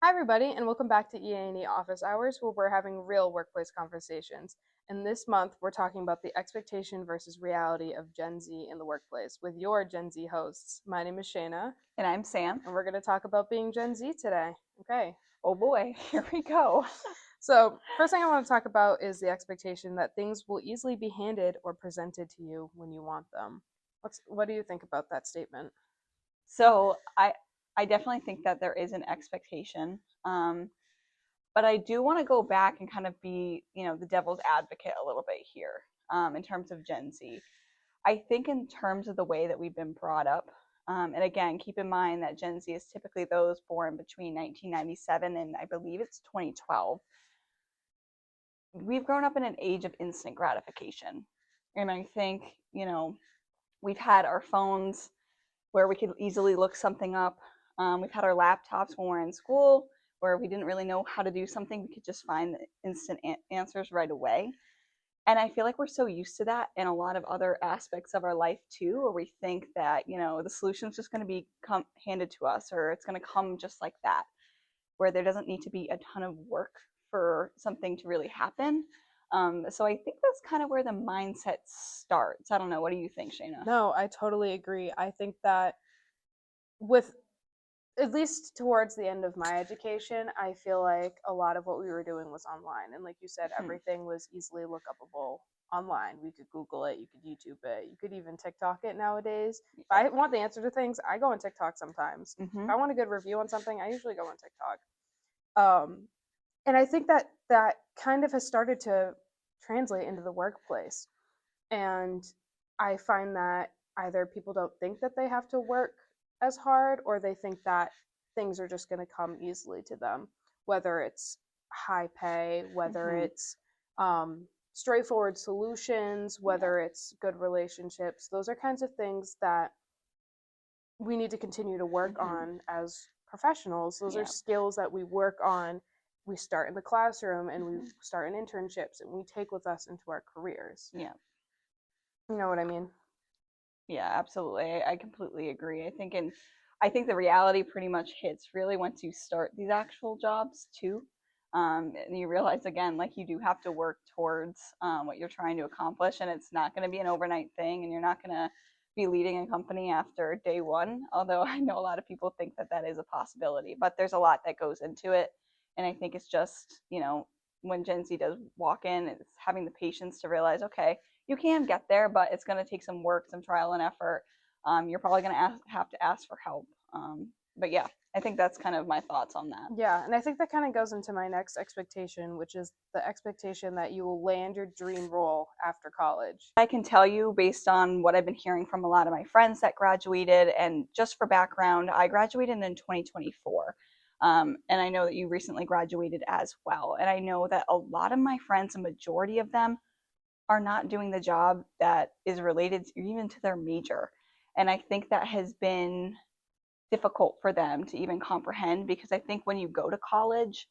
Hi, everybody, and welcome back to EANE Office Hours, where we're having real workplace conversations. And this month, we're talking about the expectation versus reality of Gen Z in the workplace with your Gen Z hosts. My name is Shaynah, And I'm Sam. and we're going to talk about being Gen Z today. Okay. Oh boy, here we go. So, first thing I want to talk about is the expectation that things will easily be handed or presented to you when you want them. What do you think about that statement? So I definitely think that there is an expectation, but I do want to go back and kind of be, the devil's advocate a little bit here, in terms of Gen Z. I think in terms of the way that we've been brought up, and again, keep in mind that Gen Z is typically those born between 1997 and I believe it's 2012. We've grown up in an age of instant gratification, and I think we've had our phones where we could easily look something up. We've had our laptops when we're in school where we didn't really know how to do something. We could just find the instant answers right away. And I feel like we're so used to that in a lot of other aspects of our life too, where we think that, the solution's just going to be handed to us, or it's going to come just like that, where there doesn't need to be a ton of work for something to really happen. So I think that's kind of where the mindset starts. I don't know. What do you think, Shayna? No, I totally agree. I think that with at least towards the end of my education, I feel like a lot of what we were doing was online. And like you said, Hmm. everything was easily look upable online. We could Google it, you could YouTube it, you could even TikTok it nowadays. If I want the answer to things, I go on TikTok sometimes. If Mm-hmm. I want a good review on something, I usually go on TikTok. And I think that that kind of has started to translate into the workplace. And I find that either people don't think that they have to work as hard or they think that things are just going to come easily to them, whether it's high pay, whether Mm-hmm. it's straightforward solutions, Yeah. whether it's good relationships. Those are kinds of things that we need to continue to work Mm-hmm. on as professionals. Those are Yeah. skills that we work on. We start in the classroom and we start in internships and we take with us into our careers. Yeah. You know what I mean? Yeah, absolutely. I completely agree. I think the reality pretty much hits really once you start these actual jobs too. And you realize again, like you do have to work towards what you're trying to accomplish, and it's not going to be an overnight thing, and you're not going to be leading a company after day one. Although I know a lot of people think that that is a possibility, but there's a lot that goes into it, and I think it's just when Gen Z does walk in, it's having the patience to realize, okay, you can get there, but it's going to take some work, some trial and effort. You're probably going to have to ask for help. But yeah, I think that's kind of my thoughts on that. Yeah, and I think that kind of goes into my next expectation, which is the expectation that you will land your dream role after college. I can tell you based on what I've been hearing from a lot of my friends that graduated, and just for background, I graduated in 2024. And I know that you recently graduated as well. And I know that a lot of my friends, a majority of them, are not doing the job that is related even to their major. And I think that has been difficult for them to even comprehend, because I think when you go to college,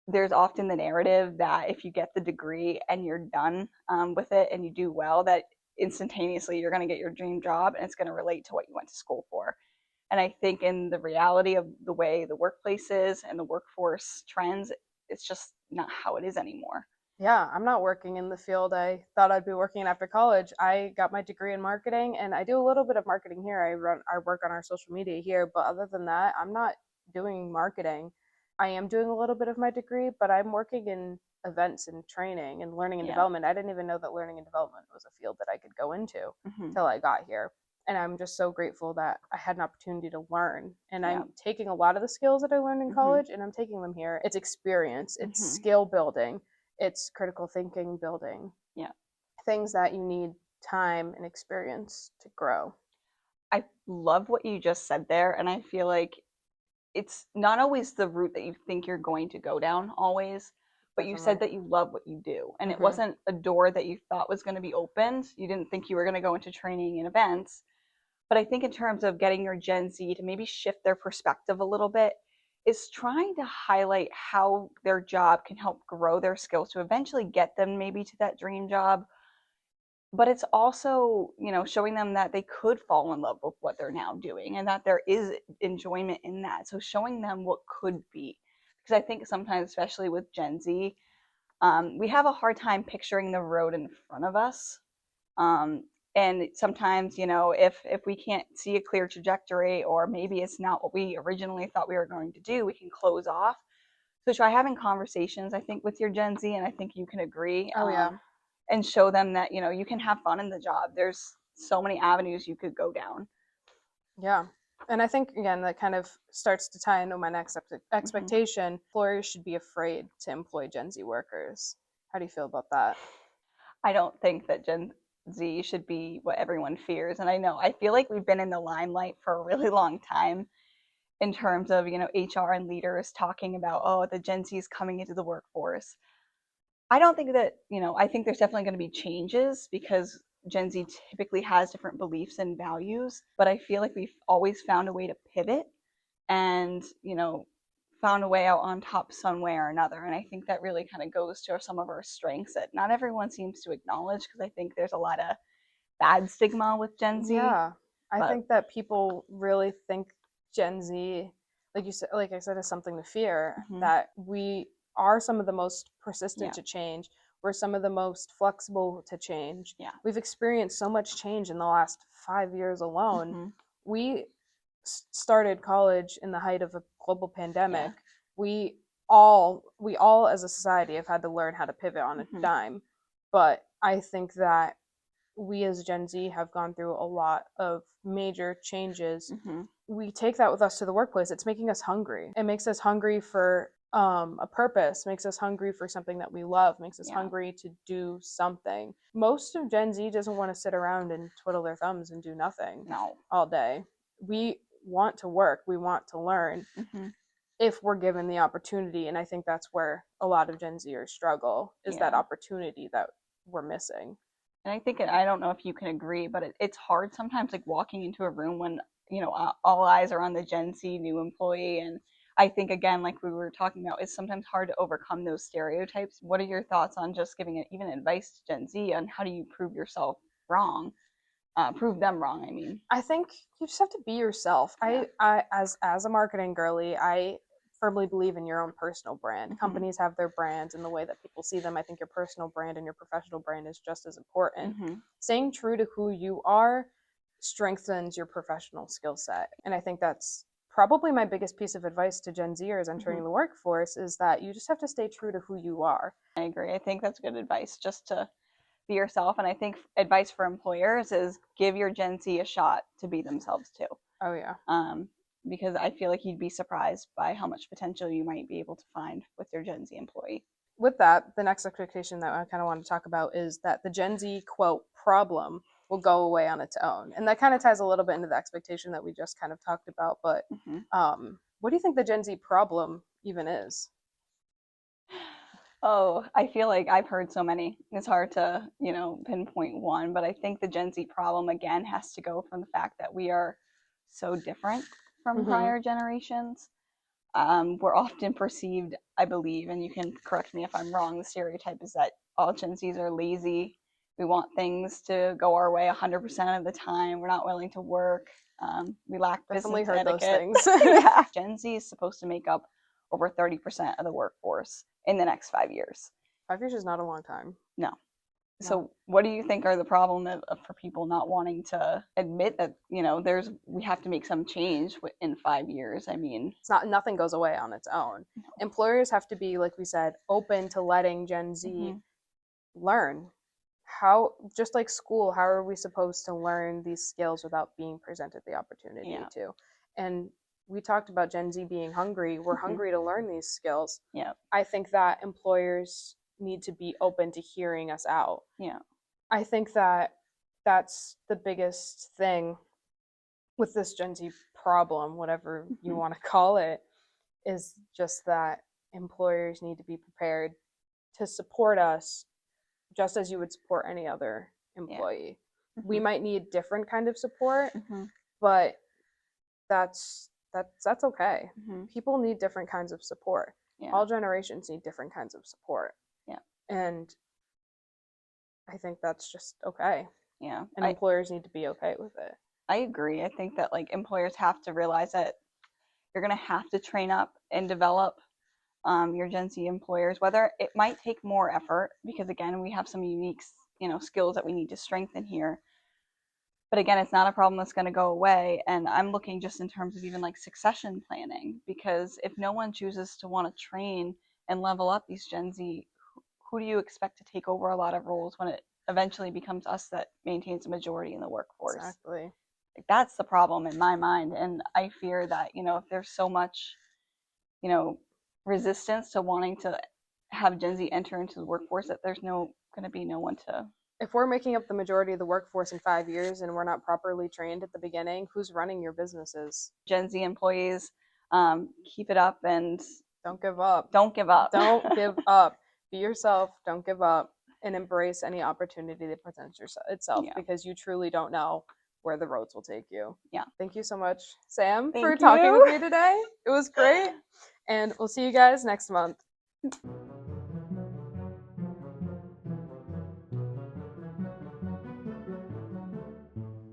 there's often the narrative that if you get the degree and you're done with it and you do well, that instantaneously you're going to get your dream job and it's going to relate to what you went to school for. And I think in the reality of the way the workplace is and the workforce trends, it's just not how it is anymore. Yeah, I'm not working in the field I thought I'd be working in after college. I got my degree in marketing and I do a little bit of marketing here. I work on our social media here, but other than that, I'm not doing marketing. I am doing a little bit of my degree, but I'm working in events and training and learning and Yeah. development. I didn't even know that learning and development was a field that I could go into Mm-hmm. till I got here. And I'm just so grateful that I had an opportunity to learn. And Yeah. I'm taking a lot of the skills that I learned in Mm-hmm. college and I'm taking them here. It's experience, it's Mm-hmm. skill building, it's critical thinking building, Yeah. things that you need time and experience to grow. I love what you just said there. And I feel like it's not always the route that you think you're going to go down always, but you said Definitely. that you love what you do. And it Mm-hmm. wasn't a door that you thought was going to be opened. You didn't think you were going to go into training and events. But I think in terms of getting your Gen Z to maybe shift their perspective a little bit, is trying to highlight how their job can help grow their skills to eventually get them maybe to that dream job, but it's also, showing them that they could fall in love with what they're now doing and that there is enjoyment in that. So showing them what could be. Because I think sometimes, especially with Gen Z, we have a hard time picturing the road in front of us. Um, and sometimes, if we can't see a clear trajectory, or maybe it's not what we originally thought we were going to do, we can close off. So try having conversations, I think, with your Gen Z, and I think you can agree. Oh yeah. And show them that, you can have fun in the job. There's so many avenues you could go down. Yeah. And I think, again, that kind of starts to tie into my next Hmm. expectation. Employers should be afraid to employ Gen Z workers. How do you feel about that? I don't think that Gen Z should be what everyone fears. And I feel like we've been in the limelight for a really long time in terms of, HR and leaders talking about, oh, the Gen Z is coming into the workforce. I don't think that, I think there's definitely going to be changes because Gen Z typically has different beliefs and values, but I feel like we've always found a way to pivot and, found a way out on top some way or another. And I think that really kind of goes to some of our strengths that not everyone seems to acknowledge, because I think there's a lot of bad stigma with Gen Z. Yeah. I But think that people really think Gen Z, like you said, like I said, is something to fear, mhm, that we are some of the most persistent yeah, to change. We're some of the most flexible to change. yeah, We've experienced so much change in the last 5 years alone. hmm, We started college in the height of a global yeah, pandemic. We all as a society have had to learn how to pivot on a hmm, dime. But I think that we as Gen Z have gone through a lot of major changes. hmm, We take that with us to the workplace. It's making us hungry. It makes us hungry for a purpose, makes us hungry for something that we love, makes us yeah, hungry to do something. Most of Gen Z doesn't want to sit around and twiddle their thumbs and do nothing no, all day. We want to work, we want to learn hmm, if we're given the opportunity. And I think that's where a lot of Gen Zers struggle, is that yeah. opportunity that we're missing. And I think, I don't know if you can agree, but it's hard sometimes, like walking into a room when, all eyes are on the Gen Z new employee. And I think, again, like we were talking about, it's sometimes hard to overcome those stereotypes. What are your thoughts on just giving it even advice to Gen Z on how do you prove yourself wrong? Prove them wrong, I mean. I think you just have to be yourself. Yeah. As a marketing girly, I firmly believe in your own personal brand. Hmm. Companies have their brands and the way that people see them. I think your personal brand and your professional brand is just as important. Hmm. Staying true to who you are strengthens your professional skill set. And I think that's probably my biggest piece of advice to Gen Zers Hmm. entering the workforce, is that you just have to stay true to who you are. I agree. I think that's good advice, just to be yourself. And I think advice for employers is give your Gen Z a shot to be themselves too. Oh yeah. um, because I feel like you'd be surprised by how much potential you might be able to find with your Gen Z employee. With that, the next expectation that I kind of want to talk about is that the Gen Z quote problem will go away on its own, and that kind of ties a little bit into the expectation that we just kind of talked about. But Hmm. what do you think the Gen Z problem even is? Oh, I feel like I've heard so many. It's hard to, pinpoint one, but I think the Gen Z problem again has to go from the fact that we are so different from Mm-hmm. prior generations. We're often perceived, I believe, and you can correct me if I'm wrong, the stereotype is that all Gen Zs are lazy. We want things to go our way 100% of the time. We're not willing to work. We lack Definitely business heard those etiquette. things. Yeah. Gen Z is supposed to make up over 30% of the workforce in the next 5 years. 5 years is not a long time. No. No, So, what do you think are the problem for people not wanting to admit that we have to make some change in 5 years? I mean, it's not. Nothing goes away on its own. Employers have to be, like we said, open to letting Gen Z mhm, learn. How, just like school, how are we supposed to learn these skills without being presented the opportunity yeah, to? And we talked about Gen Z being hungry. We're mhm, hungry to learn these skills. yeah, I think that employers need to be open to hearing us out. yeah, I think that that's the biggest thing with this Gen Z problem, whatever you mhm, want to call it, is just that employers need to be prepared to support us just as you would support any other yeah, employee. We mhm, might need different kind of support, mhm, but that's okay. mhm, People need different kinds of support. yeah, All generations need different kinds of support. yeah, And I think that's just okay. Yeah, And employers need to be okay with it. I agree. I think that like employers have to realize that you're going to have to train up and develop your Gen Z employers, whether it might take more effort because again, we have some unique, skills that we need to strengthen here. But again, it's not a problem that's going to go away. And I'm looking just in terms of even like succession planning, because if no one chooses to want to train and level up these Gen Z, who do you expect to take over a lot of roles when it eventually becomes us that maintains the majority in the workforce? Exactly. Like, that's the problem in my mind. And I fear that, if there's so much, resistance to wanting to have Gen Z enter into the workforce, that there's going to be no one to. If we're making up the majority of the workforce in 5 years and we're not properly trained at the beginning, who's running your businesses? Gen Z employees, keep it up and don't give up. Don't give up. Don't give up. Be yourself. Don't give up, and embrace any opportunity that presents itself, because you truly don't know where the roads will take you. Yeah. Thank you so much, Sam, Thank for you. talking with me today. It was great, and we'll see you guys next month.